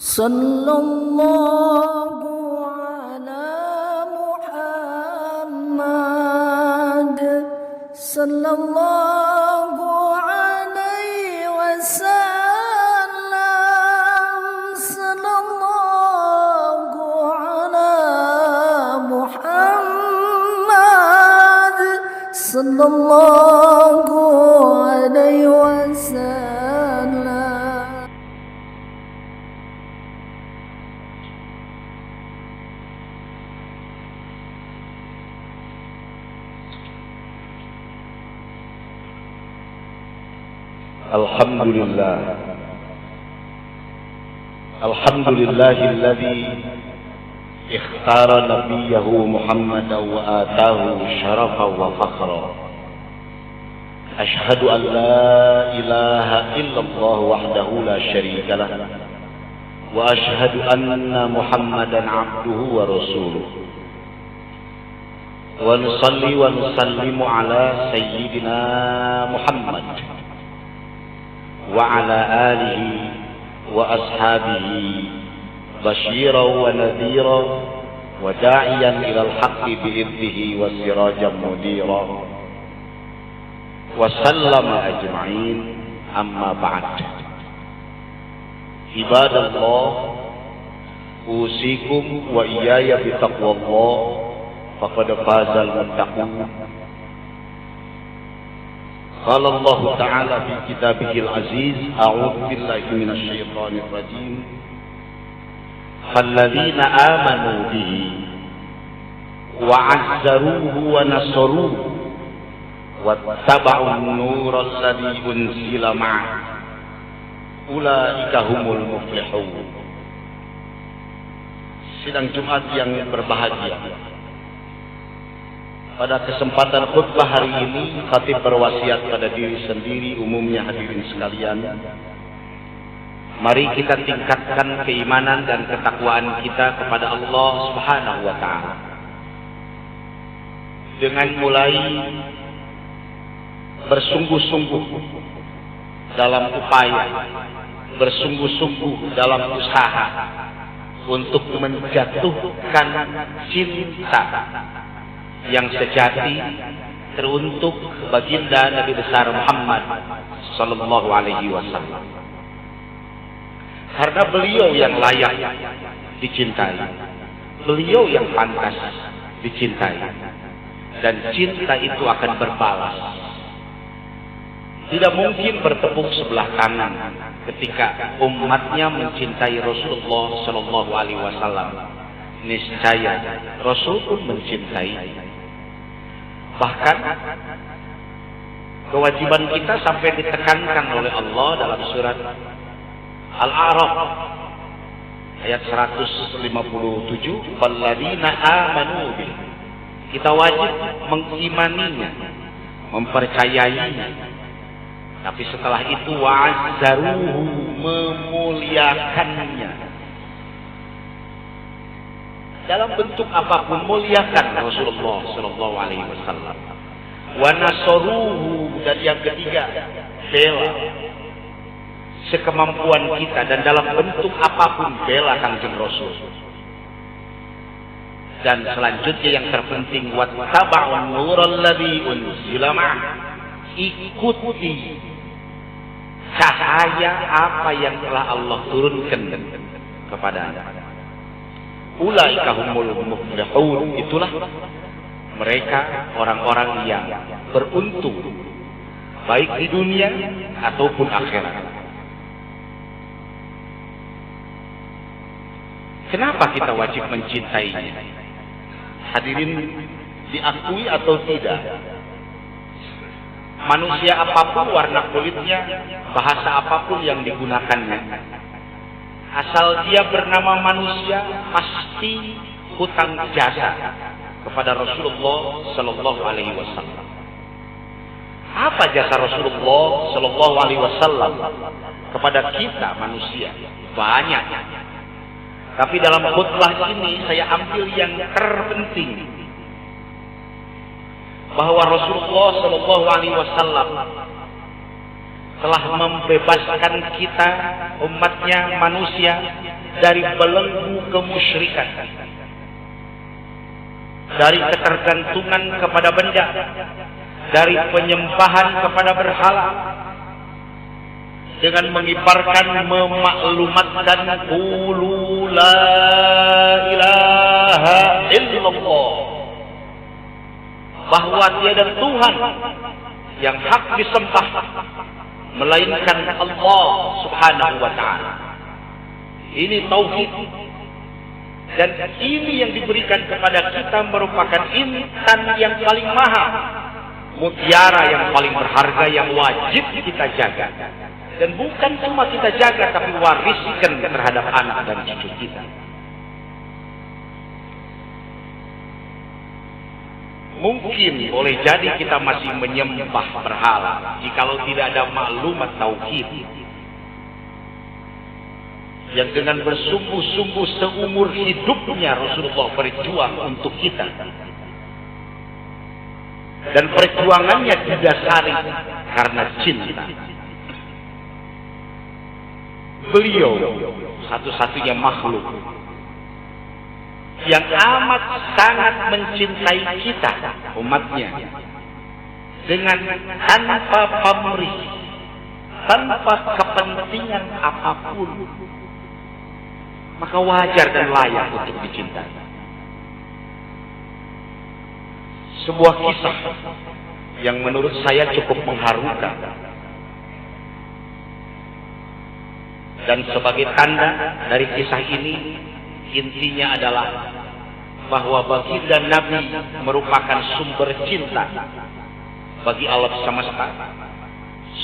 Sallallahu ala Muhammad sallallahu alaihi wasallam. Sallallahu ala Muhammad sallallahu alaihi wasallam. Alhamdulillahilladzi ikhtara nabiyahu Muhammadan wa atahu syarafa wa fakhra. Ashhadu an la ilaha illallah wahdahu la syarika lah wa ashhadu anna Muhammadan abduhu wa rasuluh. Wa nusalli wa nusallimu ala sayyidina Muhammad wa ala alihi wa ashabihi basyiran wa nadhiran wa da'iyan ilal haqqi bi'idnihi wa sirajan mudira wa sallama ajma'in. Amma ba'd. Ibadallah, usikum wa iyaya bitaqwallah faqad fazal muttaqun. قال الله تعالى في كتابه العزيز: أعوذ بالله من الشيطان الرجيم. فالذين آمنوا به وعزروه ونصروه واتبعوا النور الذي أنزل معه أولئك هم المفلحون. Sidang Jumat yang berbahagia. Pada kesempatan khutbah hari ini, khatib berwasiat pada diri sendiri, umumnya hadirin sekalian. Mari kita tingkatkan keimanan dan ketakwaan kita kepada Allah Subhanahu wa Ta'ala dengan mulai bersungguh-sungguh dalam upaya, bersungguh-sungguh dalam usaha untuk menjatuhkan cinta yang sejati teruntuk baginda Nabi besar Muhammad sallallahu alaihi wasallam. Karena beliau yang layak dicintai, beliau yang pantas dicintai, dan cinta itu akan berbalas. Tidak mungkin bertepuk sebelah tangan ketika umatnya mencintai Rasulullah sallallahu alaihi wasallam. Niscaya Rasul pun mencintai. Bahkan kewajiban kita sampai ditekankan oleh Allah dalam surat Al-A'raf ayat 157, "Walladzina amanu bih." Kita wajib mengimaninya, mempercayainya. Tapi setelah itu wa'azzaruhu, memuliakannya. Dalam bentuk apapun muliakan Rasulullah sallallahu alaihi wasallam. Wa nasaruhu, dan yang ketiga bela sekemampuan kita, dan dalam bentuk apapun bela Kanjeng Rasul. Dan selanjutnya yang terpenting, wattaba'un nural ladzi unzila ma'ah, ikuti cahaya apa yang telah Allah turunkan kepada Anda. Ulaika humul muflihun, itulah mereka orang-orang yang beruntung baik di dunia ataupun akhirat. Kenapa kita wajib mencintainya? Hadirin, diakui atau tidak, manusia apapun warna kulitnya, bahasa apapun yang digunakannya, asal dia bernama manusia, pasti hutang jasa kepada Rasulullah sallallahu alaihi wasallam. Apa jasa Rasulullah sallallahu alaihi wasallam kepada kita manusia? Banyak. Tapi dalam khutbah ini saya ambil yang terpenting, bahwa Rasulullah sallallahu alaihi wasallam telah membebaskan kita, umatnya manusia, dari belenggu kemusyrikan, dari ketergantungan kepada benda, dari penyembahan kepada berhala, dengan mengibarkan, memaklumatkan qulu la ilaha illallah, bahwa tiada Tuhan yang hak disembah melainkan Allah Subhanahu wa taala. Ini tauhid, dan ini yang diberikan kepada kita merupakan intan yang paling mahal, mutiara yang paling berharga yang wajib kita jaga. Dan bukan cuma kita jaga, tapi wariskan terhadap anak dan cucu kita. Mungkin boleh jadi kita masih menyembah berhala jikalau tidak ada maklumat tauhid yang dengan bersungguh-sungguh seumur hidupnya Rasulullah berjuang untuk kita, dan perjuangannya didasari karena cinta. Beliau satu-satunya makhluk yang amat sangat mencintai kita, umatnya, dengan tanpa pamrih, tanpa kepentingan apapun. Maka wajar dan layak untuk dicintai. Sebuah kisah yang menurut saya cukup mengharukan, dan sebagai tanda dari kisah ini, intinya adalah bahwa baginda Nabi merupakan sumber cinta bagi alam semesta,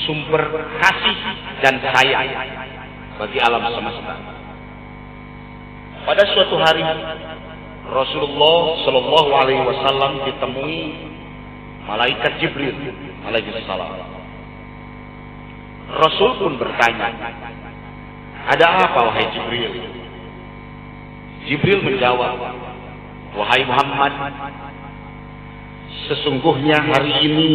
sumber kasih dan sayang bagi alam semesta. Pada suatu hari Rasulullah Shallallahu Alaihi Wasallam ditemui malaikat Jibril alaihissalam. Rasul pun bertanya, "Ada apa wahai Jibril?" Jibril menjawab, "Wahai Muhammad, sesungguhnya hari ini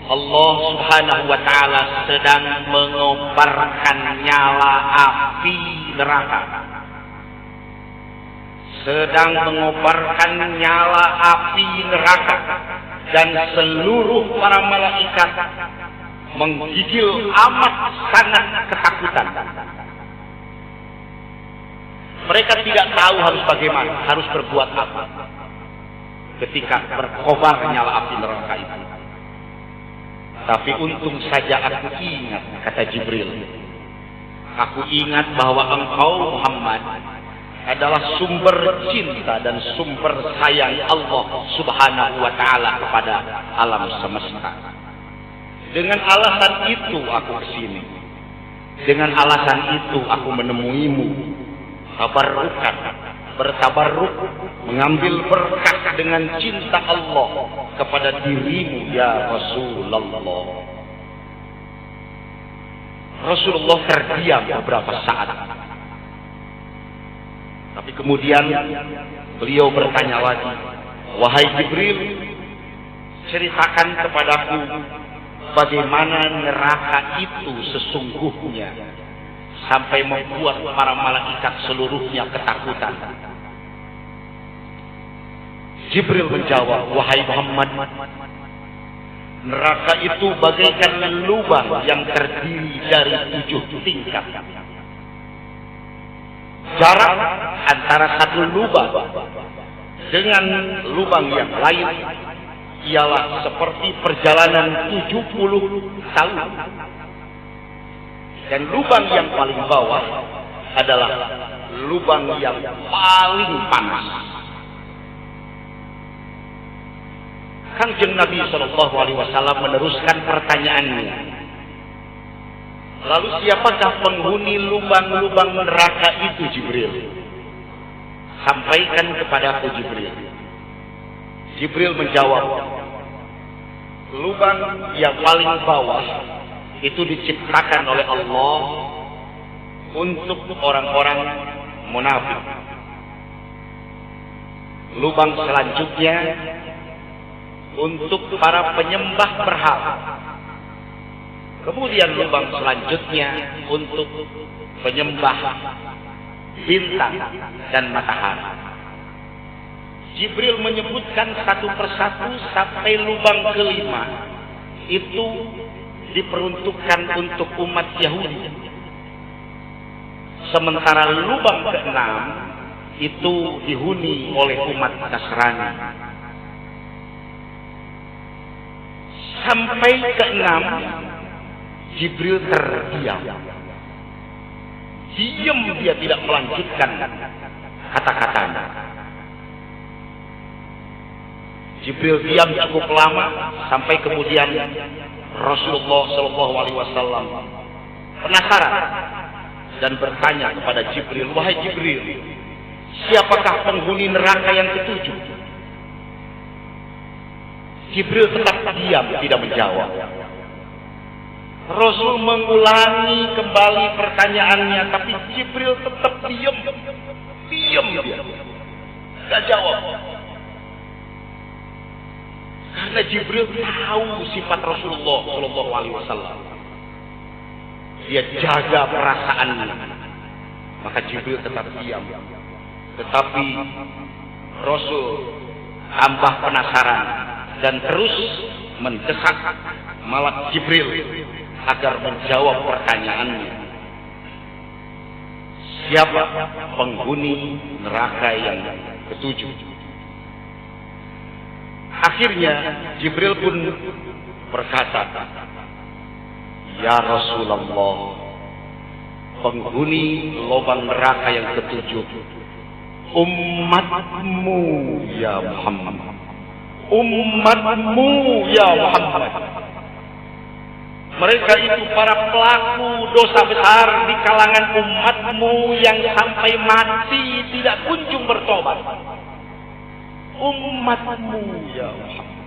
Allah Subhanahu wa taala sedang mengobarkan nyala api neraka. Sedang mengobarkan nyala api neraka, dan seluruh para malaikat menggigil amat sangat ketakutan. Mereka tidak tahu harus bagaimana, harus berbuat apa ketika berkobar nyala api neraka itu. Tapi untung saja aku ingat," kata Jibril, "aku ingat bahwa engkau Muhammad adalah sumber cinta dan sumber sayang Allah Subhanahu wa taala kepada alam semesta. Dengan alasan itu aku kesini. Dengan alasan itu aku menemuimu. Tabarrukan, bertabarruk, mengambil berkah dengan cinta Allah kepada dirimu ya Rasulullah." Rasulullah terdiam beberapa saat. Tapi kemudian beliau bertanya lagi, "Wahai Jibril, ceritakan kepadaku bagaimana neraka itu sesungguhnya sampai membuat para malaikat seluruhnya ketakutan." Jibril menjawab, "Wahai Muhammad, neraka itu bagaikan lubang yang terdiri dari 7 tingkat. Jarak antara satu lubang dengan lubang yang lain ialah seperti perjalanan 70 tahun. Dan lubang yang paling bawah adalah lubang yang paling panas." Kanjeng Nabi Shallallahu Alaihi Wasallam meneruskan pertanyaannya, "Lalu siapakah penghuni lubang-lubang neraka itu Jibril? Sampaikan kepadaku Jibril." Jibril menjawab, "Lubang yang paling bawah itu diciptakan oleh Allah untuk orang-orang munafik. Lubang selanjutnya untuk para penyembah berhala. Kemudian lubang selanjutnya untuk penyembah bintang, dan matahari. Jibril menyebutkan satu persatu sampai lubang kelima itu diperuntukkan untuk umat Yahudi. Sementara lubang keenam itu dihuni oleh umat Nasrani. Sampai keenam, Jibril terdiam. Diam, dia tidak melanjutkan kata-katanya. Jibril diam cukup lama sampai kemudian Rasulullah SAW penasaran dan bertanya kepada Jibril, "Wahai Jibril, siapakah penghuni neraka yang ketujuh?" Jibril tetap diam, tidak menjawab. Rasul mengulangi kembali pertanyaannya, tapi Jibril tetap diam dia, tidak jawab. Karena Jibril tahu sifat Rasulullah SAW. Dia jaga perasaannya. Maka Jibril tetap diam. Tetapi Rasul tambah penasaran dan terus mendesak malak Jibril agar menjawab pertanyaannya. Siapa penghuni neraka yang ketujuh? Akhirnya Jibril pun berkata, "Ya Rasulullah, penghuni lubang neraka yang ketujuh umatmu ya Muhammad. Umatmu ya Muhammad. Mereka itu para pelaku dosa besar di kalangan umatmu yang sampai mati tidak kunjung bertobat. Umatmu ya Muhammad."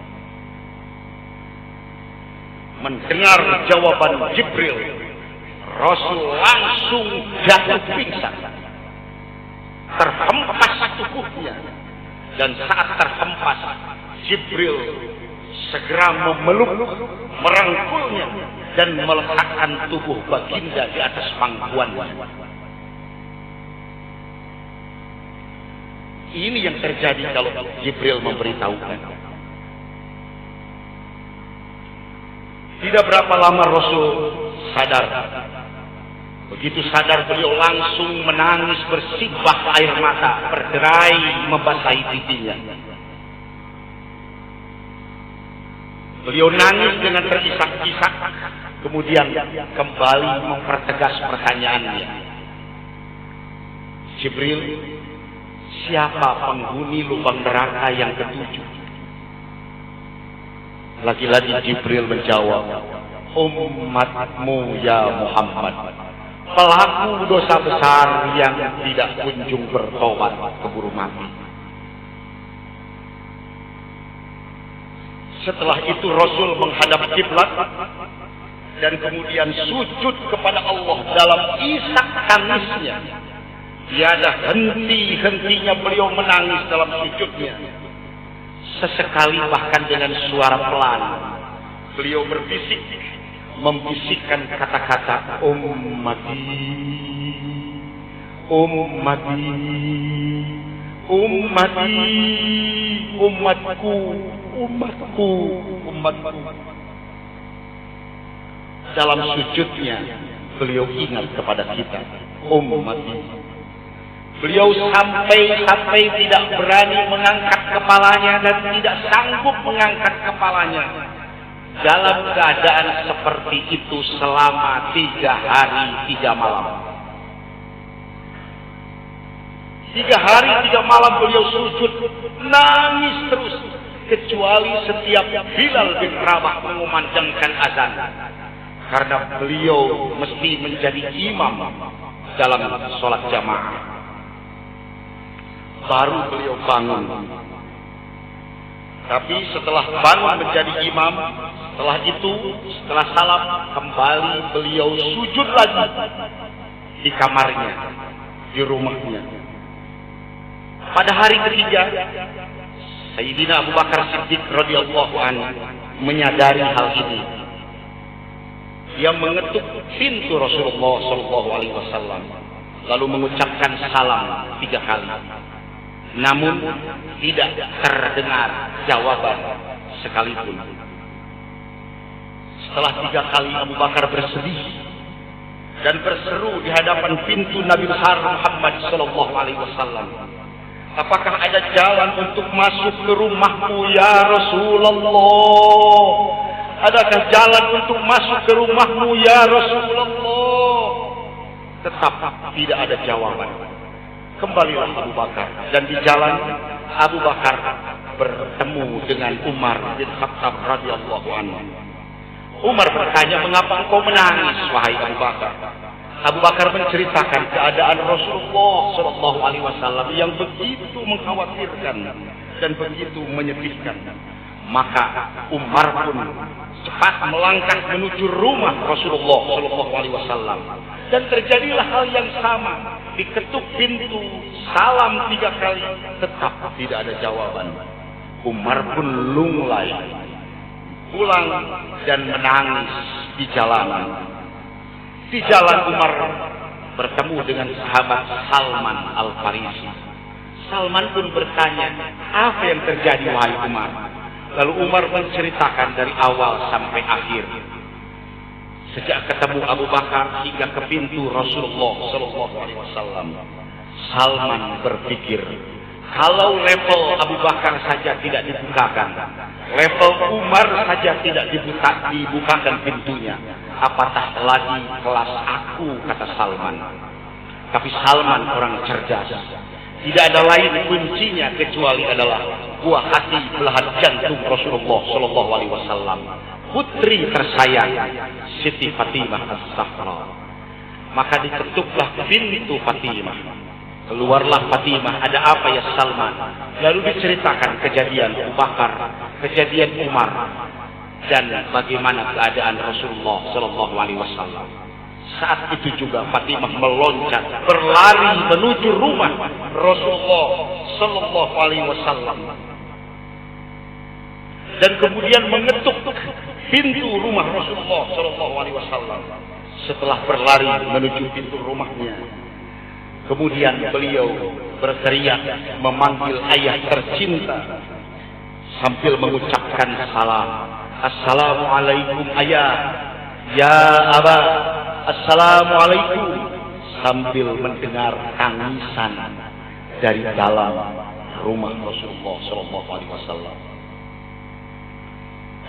Mendengar jawaban Jibril, Rasul langsung jatuh pingsan, terhempas tubuhnya, dan saat terhempas Jibril segera memeluk, merangkulnya, dan meletakkan tubuh baginda di atas pangkuannya. Ini yang terjadi kalau Jibril memberitahukan. Tidak berapa lama Rasul sadar. Begitu sadar, beliau langsung menangis bersibah air mata, berderai membasahi pipinya. Beliau nangis dengan terisak-isak, kemudian kembali mempertegas pertanyaannya. "Jibril, siapa penghuni lubang neraka yang ketujuh?" Lagi-lagi Jibril menjawab, "Umatmu ya Muhammad, pelaku dosa besar yang tidak kunjung bertobat keburu mati." Setelah itu Rasul menghadap kiblat dan kemudian sujud kepada Allah dalam isak tangisnya. Tiada henti-hentinya beliau menangis dalam sujudnya. Sesekali bahkan dengan suara pelan beliau membisikkan kata-kata, "Ummati, ummati, ummati, umatku, umatku, umatku." Dalam sujudnya beliau ingat kepada kita, ummati. Beliau sampai tidak berani mengangkat kepalanya dan tidak sanggup mengangkat kepalanya. Dalam keadaan seperti itu selama 3 hari 3 malam. 3 hari 3 malam beliau sujud, nangis terus. Kecuali setiap Bilal bin Rabah mengumandangkan azan. Karena beliau mesti menjadi imam dalam sholat jamaah. Baru beliau bangun. Tapi setelah bangun menjadi imam, setelah salam, kembali beliau sujud lagi di kamarnya, di rumahnya. Pada hari ketiga, Sayyidina Abu Bakar Siddiq radhiyallahu anhu menyadari hal ini. Dia mengetuk pintu Rasulullah SAW. lalu mengucapkan salam 3 kali. Namun tidak terdengar jawaban sekalipun. Setelah 3 kali Abu Bakar bersedih dan berseru di hadapan pintu Nabi besar Muhammad sallallahu alaihi wasallam, apakah ada jalan untuk masuk ke rumahmu ya Rasulullah? Adakah jalan untuk masuk ke rumahmu ya Rasulullah? Tetap tidak ada jawaban. Kembalilah Abu Bakar, dan di jalan Abu Bakar bertemu dengan Umar bin Khattab radhiyallahu anhu. Umar bertanya, mengapa engkau menangis wahai Abu Bakar? Abu Bakar menceritakan keadaan Rasulullah sallallahu alaihi wasallam yang begitu mengkhawatirkan dan begitu menyedihkan. Maka Umar pun cepat melangkah menuju rumah Rasulullah sallallahu alaihi wasallam, dan terjadilah hal yang sama. Diketuk pintu, salam 3 kali, tetap tidak ada jawaban. Umar pun lunglai pulang dan menangis di jalanan. Di jalan Umar bertemu dengan sahabat Salman Al-Farisi. Salman pun bertanya, apa yang terjadi wahai Umar? Lalu Umar menceritakan dari awal sampai akhir. Sejak ketemu Abu Bakar hingga ke pintu Rasulullah sallallahu alaihi wasallam. Salman berpikir, kalau level Abu Bakar saja tidak dibukakan, level Umar saja tidak dibukakan pintunya, apatah lagi kelas aku, kata Salman. Tapi Salman orang cerdas. Tidak ada lain kuncinya kecuali adalah buah hati belahan jantung Rasulullah sallallahu alaihi wasallam, putri tersayang Siti Fatimah As-Zahra. Maka diketuklah pintu Fatimah. Keluarlah Fatimah, ada apa ya Salman? Lalu diceritakan kejadian Abu Bakar, kejadian Umar, dan bagaimana keadaan Rasulullah sallallahu alaihi wasallam. Saat itu juga Fatimah meloncat, berlari menuju rumah Rasulullah sallallahu alaihi wasallam. Dan kemudian mengetuk pintu rumah Rasulullah sallallahu alaihi wasallam. Setelah berlari menuju pintu rumahnya, kemudian beliau berteriak memanggil ayah tercinta sambil mengucapkan salam. Assalamualaikum ayah, ya Aba, assalamualaikum, sambil mendengar tangisan dari dalam rumah Rasulullah sallallahu alaihi wasallam.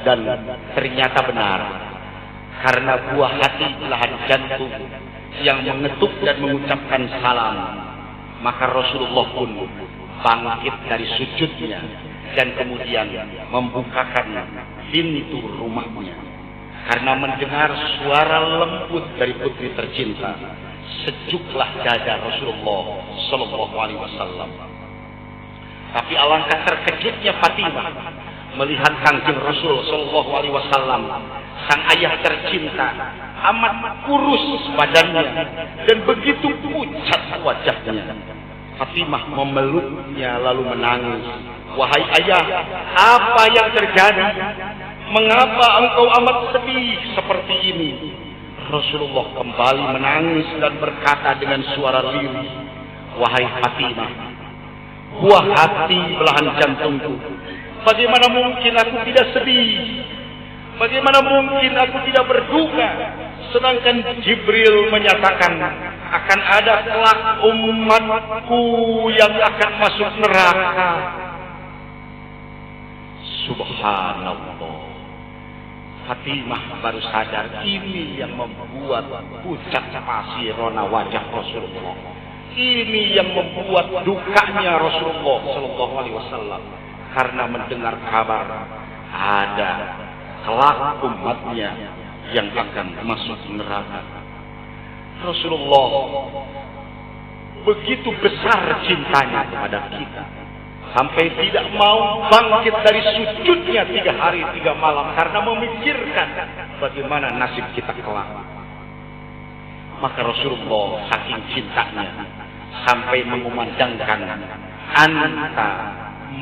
Dan ternyata benar, karena buah hati belahan jantung yang mengetuk dan mengucapkan salam, maka Rasulullah pun bangkit dari sujudnya dan kemudian membukakan pintu rumahnya. Karena mendengar suara lembut dari putri tercinta, sejuklah dada Rasulullah sallallahu alaihi wasallam. Tapi alangkah terkejutnya Fatimah melihat Kangjeng Rasul sallallahu alaihi wasallam, sang ayah tercinta, amat kurus badannya dan begitu pucat wajahnya. Fatimah memeluknya lalu menangis. Wahai ayah, apa yang terjadi? Mengapa engkau amat sedih seperti ini? Rasulullah kembali menangis dan berkata dengan suara lirih, wahai Fatimah, buah hati belahan jantungku, bagaimana mungkin aku tidak sedih? Bagaimana mungkin aku tidak berduka? Sedangkan Jibril menyatakan akan ada kelak umatku yang akan masuk neraka. Subhanallah. Fatimah baru sadar ini yang membuat pucat pasi rona wajah Rasulullah. Ini yang membuat dukanya Rasulullah sallallahu alaihi wasallam karena mendengar kabar ada kelak umatnya yang akan masuk neraka. Rasulullah begitu besar cintanya kepada kita sampai tidak mau bangkit dari sujudnya 3 hari 3 malam karena memikirkan bagaimana nasib kita kelak. Maka Rasulullah saking cintanya sampai mengumandangkan, anta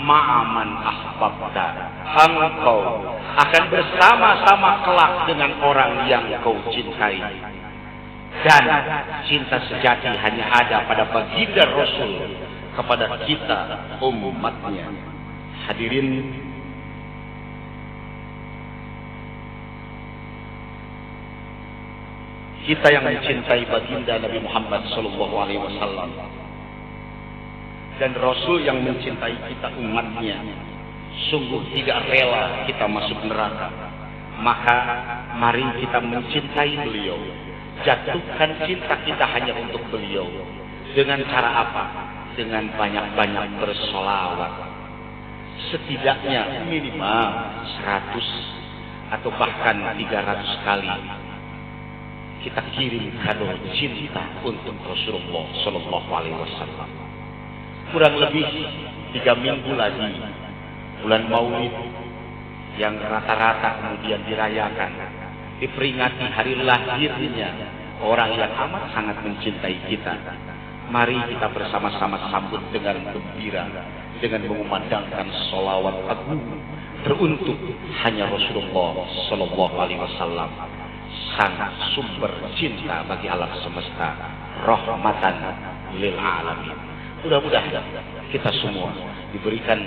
ma'aman ahbabta, engkau akan bersama-sama kelak dengan orang yang kau cintai. Dan cinta sejati hanya ada pada baginda Rasul kepada kita umatnya. Hadirin, kita yang mencintai baginda Nabi Muhammad SAW dan Rasul yang mencintai kita umatnya, sungguh tidak rela kita masuk neraka. Maka mari kita mencintai beliau, jatuhkan cinta kita hanya untuk beliau. Dengan cara apa? Dengan banyak-banyak bersolawat. Setidaknya minimal 100 atau bahkan 300 kali kita kirim kado cinta untuk Rasulullah Sallallahu Alaihi Wasallam. Kurang lebih 3 minggu lagi bulan Maulid yang rata-rata kemudian dirayakan, diperingati hari lahirnya orang yang amat sangat mencintai kita. Mari kita bersama-sama sambut dengan gembira dengan mengumandangkan sholawat agung teruntuk hanya Rasulullah Sallallahu Alaihi Wasallam, sang sumber cinta bagi alam semesta, rahmatan lil alamin. Mudah-mudahan kita semua diberikan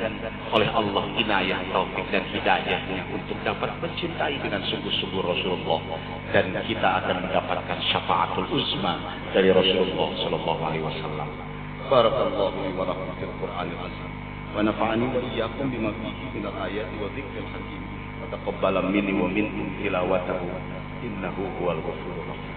oleh Allah inayah, taufik dan hidayahnya untuk dapat mencintai dengan sungguh-sungguh Rasulullah, dan kita akan mendapatkan syafaatul uzma dari Rasulullah Sallallahu Alaihi Wasallam. Barakallahu li wa lakum fil Qur'anil azim wa nafa'ani wa iyyakum bima fihi minal ayati wa dzikril hakim wa taqabbala minni wa minkum tilawatahu innahu huwal ghafurur rahim.